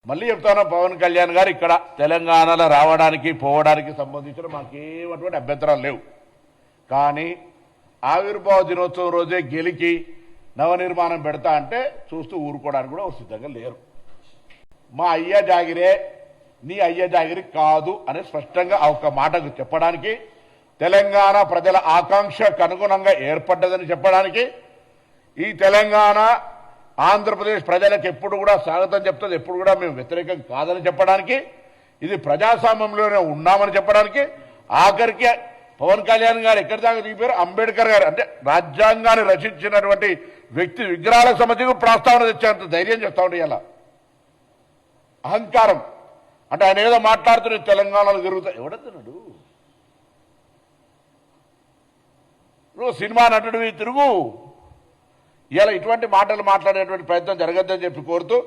మళ్ళీ చెప్తాను, పవన్ కళ్యాణ్ గారు ఇక్కడ తెలంగాణలో రావడానికి పోవడానికి సంబంధించిన మాకేమటువంటి అభ్యంతరాలు లేవు. కానీ ఆవిర్భావ దినోత్సవం రోజే గెలికి నవనిర్మాణం పెడతా అంటే చూస్తూ ఊరుకోవడానికి కూడా సిద్ధంగా లేరు. మా అయ్య జాగిరే నీ అయ్య జాగిరి కాదు అని స్పష్టంగా ఒక మాటకు చెప్పడానికి, తెలంగాణ ప్రజల ఆకాంక్షకు అనుగుణంగా ఏర్పడ్డదని చెప్పడానికి, ఈ తెలంగాణ ఆంధ్రప్రదేశ్ ప్రజలకు ఎప్పుడు కూడా స్వాగతం చెప్తుంది, ఎప్పుడు కూడా మేము వ్యతిరేకం కాదని చెప్పడానికి, ఇది ప్రజాస్వామ్యంలోనే ఉన్నామని చెప్పడానికి, ఆఖరికి పవన్ కళ్యాణ్ గారు ఎక్కడి దాకా దిగిపోయారు, అంబేద్కర్ గారు అంటే రాజ్యాంగాన్ని రచించినటువంటి వ్యక్తి విగ్రహాలకు సంబంధించి ప్రస్తావన తెచ్చేంత ధైర్యం చేస్తా ఉండే ఇలా అహంకారం. అంటే ఆయన ఏదో మాట్లాడుతున్న తెలంగాణలో తిరుగుతా ఎవడతున్నాడు? నువ్వు సినిమా నటుడివి తిరుగు. ఇలా ఇటువంటి మాటలు మాట్లాడేటువంటి ప్రయత్నం జరగద్దని చెప్పి కోరుతూ